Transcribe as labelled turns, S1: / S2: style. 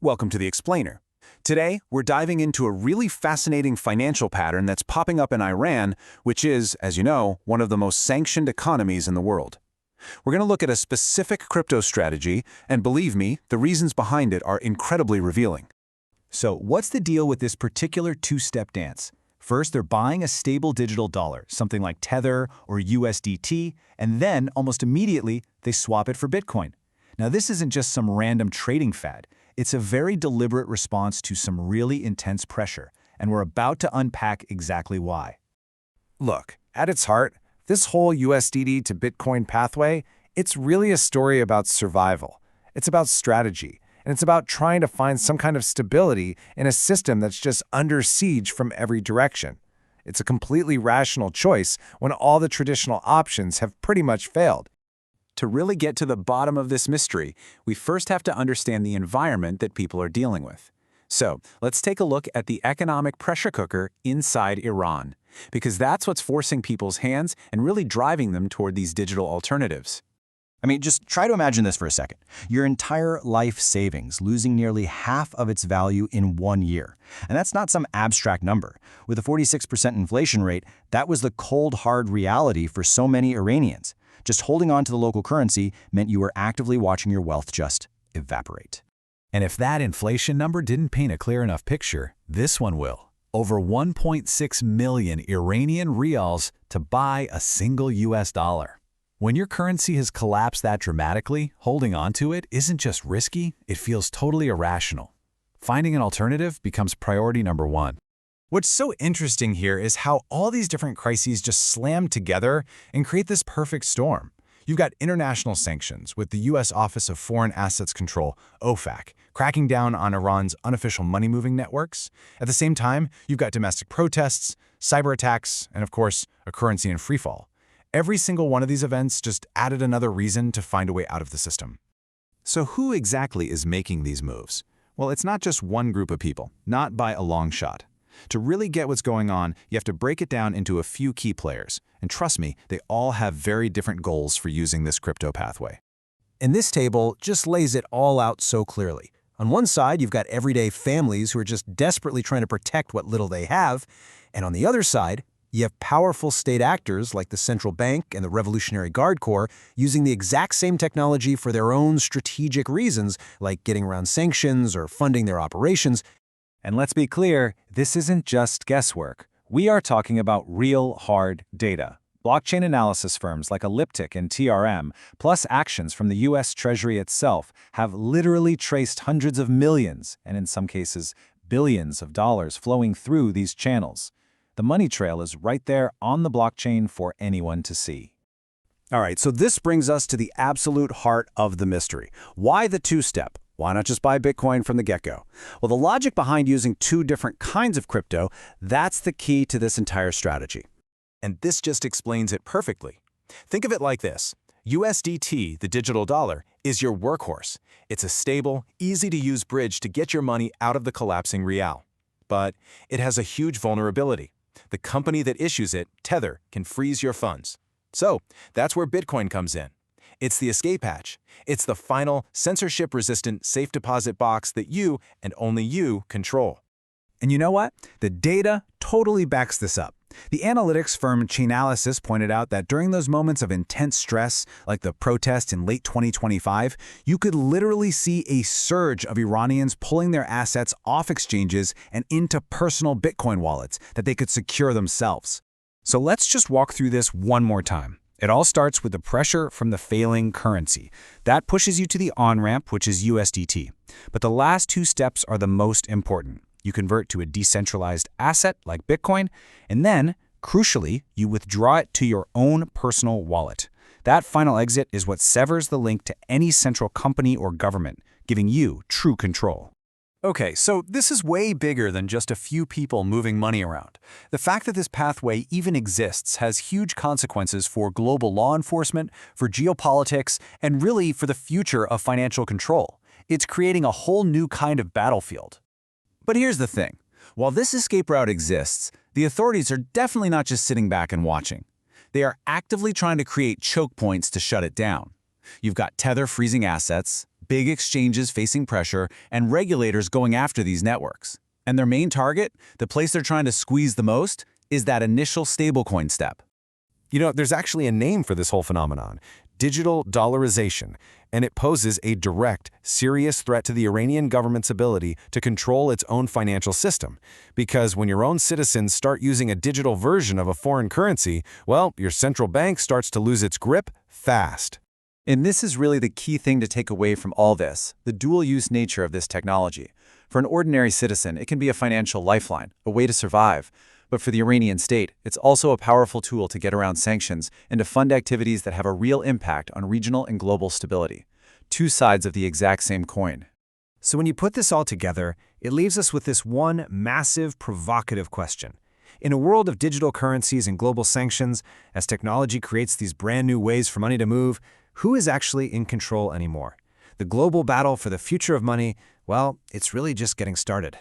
S1: Welcome to the Explainer. Today, we're diving into a really fascinating financial pattern that's popping up in Iran, which is, as you know, one of the most sanctioned economies in the world. We're going to look at a specific crypto strategy, and believe me, the reasons behind it are incredibly revealing.
S2: So what's the deal with this particular two-step dance? First, they're buying a stable digital dollar, something like Tether or USDT, and then, almost immediately, they swap it for Bitcoin. Now, this isn't just some random trading fad. It's a very deliberate response to some really intense pressure, and we're about to unpack exactly why.
S3: Look, at its heart, this whole USDT to Bitcoin pathway, it's really a story about survival. It's about strategy, and it's about trying to find some kind of stability in a system that's just under siege from every direction. It's a completely rational choice when all the traditional options have pretty much failed.
S1: To really get to the bottom of this mystery, we first have to understand the environment that people are dealing with. So, let's take a look at the economic pressure cooker inside Iran, because that's what's forcing people's hands and really driving them toward these digital alternatives.
S2: I mean, just try to imagine this for a second. Your entire life savings losing nearly half of its value in 1 year. And that's not some abstract number. With a 46% inflation rate, that was the cold, hard reality for so many Iranians. Just holding on to the local currency meant you were actively watching your wealth just evaporate.
S4: And if that inflation number didn't paint a clear enough picture, this one will. Over 1.6 million Iranian rials to buy a single US dollar. When your currency has collapsed that dramatically, holding on to it isn't just risky, it feels totally irrational. Finding an alternative becomes priority number one.
S3: What's so interesting here is how all these different crises just slam together and create this perfect storm. You've got international sanctions with the U.S. Office of Foreign Assets Control, OFAC, cracking down on Iran's unofficial money-moving networks. At the same time, you've got domestic protests, cyber attacks, and of course, a currency in freefall. Every single one of these events just added another reason to find a way out of the system.
S1: So who exactly is making these moves? Well, it's not just one group of people, not by a long shot. To really get what's going on, you have to break it down into a few key players. And trust me, they all have very different goals for using this crypto pathway.
S5: And this table just lays it all out so clearly. On one side, you've got everyday families who are just desperately trying to protect what little they have. And on the other side, you have powerful state actors like the central bank and the Revolutionary Guard Corps using the exact same technology for their own strategic reasons, like getting around sanctions or funding their operations.
S1: And let's be clear, this isn't just guesswork. We are talking about real hard data. Blockchain analysis firms like Elliptic and TRM, plus actions from the US Treasury itself, have literally traced hundreds of millions, and in some cases, billions of dollars flowing through these channels. The money trail is right there on the blockchain for anyone to see.
S5: All right, so this brings us to the absolute heart of the mystery. Why the two-step? Why not just buy Bitcoin from the get-go? Well, the logic behind using two different kinds of crypto, that's the key to this entire strategy.
S1: And this just explains it perfectly. Think of it like this. USDT, the digital dollar, is your workhorse. It's a stable, easy-to-use bridge to get your money out of the collapsing rial. But it has a huge vulnerability. The company that issues it, Tether, can freeze your funds. So that's where Bitcoin comes in. It's the escape hatch. It's the final, censorship-resistant safe deposit box that you, and only you, control.
S5: And you know what? The data totally backs this up. The analytics firm Chainalysis pointed out that during those moments of intense stress, like the protest in late 2025, you could literally see a surge of Iranians pulling their assets off exchanges and into personal Bitcoin wallets that they could secure themselves. So let's just walk through this one more time. It all starts with the pressure from the failing currency. That pushes you to the on-ramp, which is USDT. But the last two steps are the most important. You convert to a decentralized asset like Bitcoin, and then, crucially, you withdraw it to your own personal wallet. That final exit is what severs the link to any central company or government, giving you true control.
S1: Okay, so this is way bigger than just a few people moving money around. The fact that this pathway even exists has huge consequences for global law enforcement, for geopolitics, and really for the future of financial control. It's creating a whole new kind of battlefield. But here's the thing. While this escape route exists, the authorities are definitely not just sitting back and watching. They are actively trying to create choke points to shut it down. You've got Tether freezing assets,
S2: big exchanges facing pressure, and regulators going after these networks. And their main target, the place they're trying to squeeze the most, is that initial stablecoin step.
S1: You know, there's actually a name for this whole phenomenon: digital dollarization, and it poses a direct, serious threat to the Iranian government's ability to control its own financial system. Because when your own citizens start using a digital version of a foreign currency, well, your central bank starts to lose its grip fast.
S2: And this is really the key thing to take away from all this, the dual-use nature of this technology. For an ordinary citizen, it can be a financial lifeline, a way to survive. But for the Iranian state, it's also a powerful tool to get around sanctions and to fund activities that have a real impact on regional and global stability. Two sides of the exact same coin.
S5: So when you put this all together, it leaves us with this one massive, provocative question. In a world of digital currencies and global sanctions, as technology creates these brand new ways for money to move, who is actually in control anymore? The global battle for the future of money, well, it's really just getting started.